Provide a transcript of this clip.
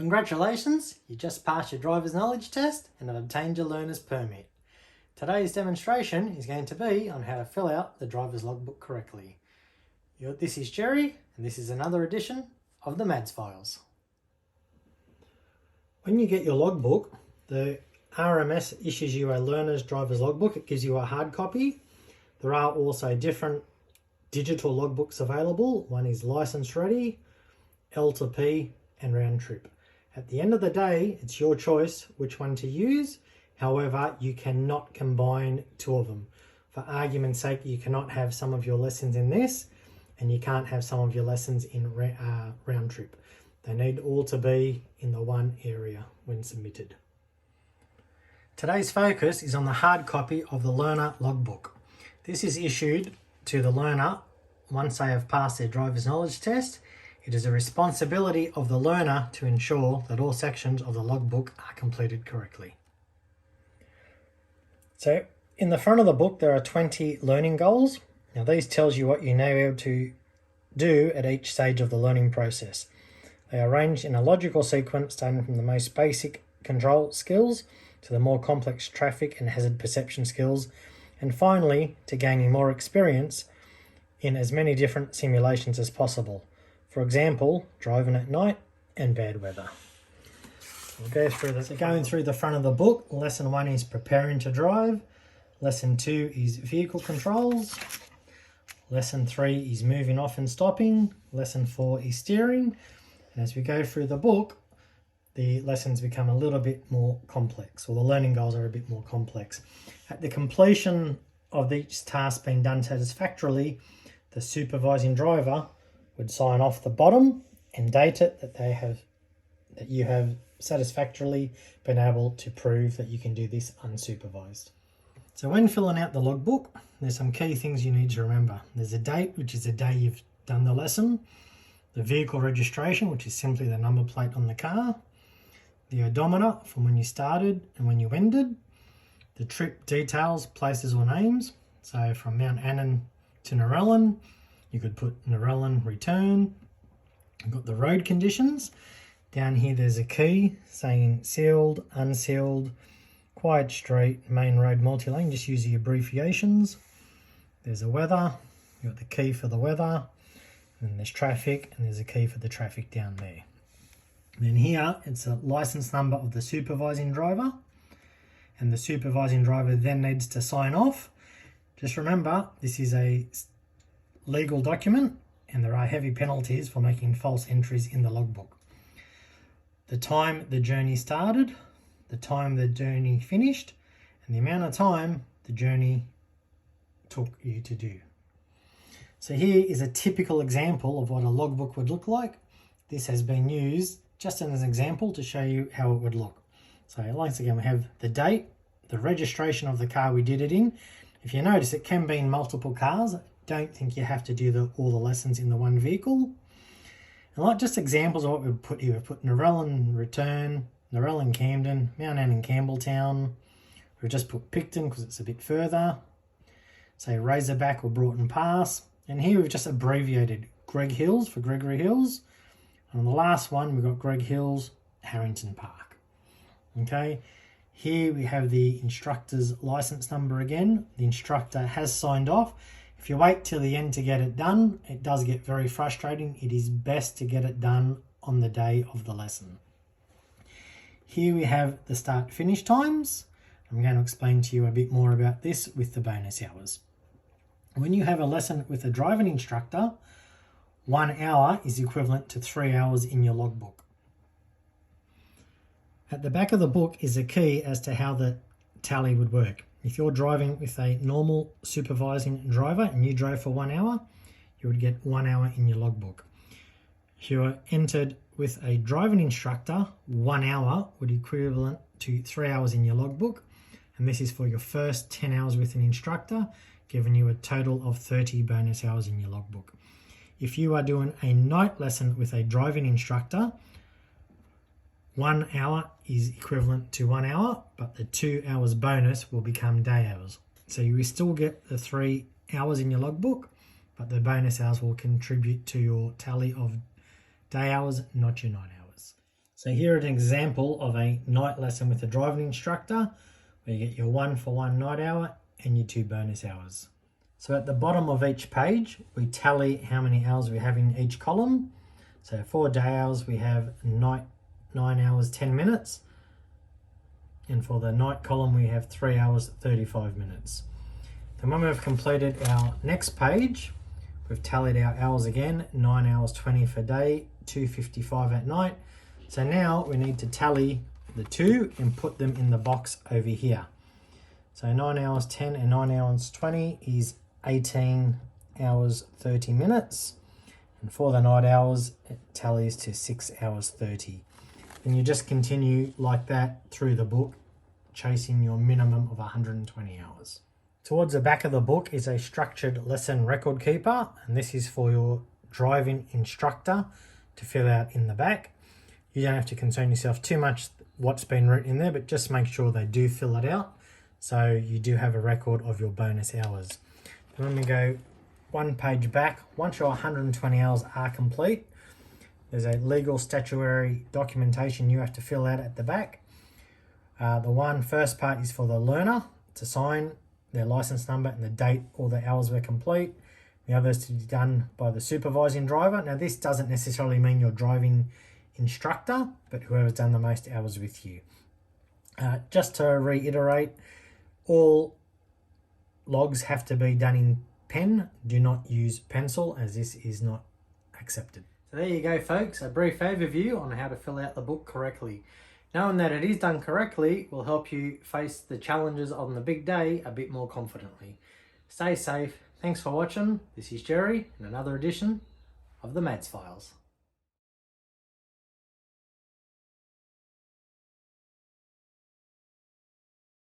Congratulations, you just passed your driver's knowledge test and have obtained your learner's permit. Today's demonstration is going to be on how to fill out the driver's logbook correctly. This is Jerry, and this is another edition of the MADS files. When you get your logbook, the RMS issues you a learner's driver's logbook. It gives you a hard copy. There are also different digital logbooks available. One is license ready, L to P, and round trip. At the end of the day, it's your choice which one to use. However, you cannot combine two of them. For argument's sake, you cannot have some of your lessons in this, and you can't have some of your lessons in round trip. They need all to be in the one area when submitted. Today's focus is on the hard copy of the learner logbook. This is issued to the learner once they have passed their driver's knowledge test. It is a responsibility of the learner to ensure that all sections of the logbook are completed correctly. So in the front of the book there are 20 learning goals. Now these tells you what you know how to do at each stage of the learning process. They are arranged in a logical sequence starting from the most basic control skills to the more complex traffic and hazard perception skills, and finally to gaining more experience in as many different simulations as possible. For example, driving at night and bad weather. We'll go through the going through the front of the book. Lesson 1 is preparing to drive. Lesson 2 is vehicle controls. Lesson 3 is moving off and stopping. Lesson 4 is steering. And as we go through the book, the lessons become a little bit more complex, or the learning goals are a bit more complex. At the completion of each task being done satisfactorily, the supervising driver would sign off the bottom and date it that you have satisfactorily been able to prove that you can do this unsupervised. So when filling out the logbook, there's some key things you need to remember. There's a date, which is the day you've done the lesson. The vehicle registration, which is simply the number plate on the car. The odometer from when you started and when you ended. The trip details, places or names. So from Mount Annan to Narellan, you could put Narellan return. You've got the road conditions. Down here there's a key saying sealed, unsealed, quiet street, main road, multi-lane. Just use the abbreviations. There's a weather. You've got the key for the weather. And there's traffic, and there's a key for the traffic down there. And then here it's a license number of the supervising driver. And the supervising driver then needs to sign off. Just remember, this is a legal document and there are heavy penalties for making false entries in the logbook. The time the journey started, the time the journey finished, and the amount of time the journey took you to do. So here is a typical example of what a logbook would look like. This has been used just as an example to show you how it would look. So once again, we have the date, the registration of the car we did it in. If you notice, it can be in multiple cars. Don't think you have to do all the lessons in the one vehicle. And like just examples of what we've put here, we've put Narellan return, Narellan Camden, Mount Annan Campbelltown. We've just put Picton because it's a bit further. Say Razorback or Broughton Pass. And here we've just abbreviated Greg Hills for Gregory Hills. And on the last one, we've got Greg Hills, Harrington Park. Okay. Here we have the instructor's license number again. The instructor has signed off. If you wait till the end to get it done, it does get very frustrating. It is best to get it done on the day of the lesson. Here we have the start-finish times. I'm going to explain to you a bit more about this with the bonus hours. When you have a lesson with a driving instructor, 1 hour is equivalent to 3 hours in your logbook. At the back of the book is a key as to how the tally would work. If you're driving with a normal supervising driver and you drove for 1 hour, you would get 1 hour in your logbook. If you were entered with a driving instructor, 1 hour would equivalent to 3 hours in your logbook. And this is for your first 10 hours with an instructor, giving you a total of 30 bonus hours in your logbook. If you are doing a night lesson with a driving instructor, 1 hour is equivalent to 1 hour, but the 2 hours bonus will become day hours. So you will still get the 3 hours in your logbook, but the bonus hours will contribute to your tally of day hours, not your night hours. So here is an example of a night lesson with a driving instructor, where you get your 1-for-1 night hour and your 2 bonus hours. So at the bottom of each page, we tally how many hours we have in each column. So for day hours, we have 9 hours 10 minutes. And for the night column, we have 3 hours 35 minutes. Then when we've completed our next page, we've tallied our hours again, 9 hours 20 for day, 2:55 at night. So now we need to tally the 2 and put them in the box over here. So 9 hours 10 and 9 hours 20 is 18 hours 30 minutes. And for the night hours, it tallies to 6 hours 30. And you just continue like that through the book, chasing your minimum of 120 hours. Towards the back of the book is a structured lesson record keeper, and this is for your driving instructor to fill out in the back. You don't have to concern yourself too much what's been written in there, but just make sure they do fill it out so you do have a record of your bonus hours. And when we go one page back, once your 120 hours are complete, there's a legal statutory documentation you have to fill out at the back. The first part is for the learner to sign their license number and the date all the hours were complete. The other is to be done by the supervising driver. Now this doesn't necessarily mean your driving instructor, but whoever's done the most hours with you. Just to reiterate, all logs have to be done in pen. Do not use pencil, as this is not accepted. So there you go, folks, a brief overview on how to fill out the book correctly. Knowing that it is done correctly will help you face the challenges on the big day a bit more confidently. Stay safe. Thanks for watching. This is Jerry in another edition of the Mads Files.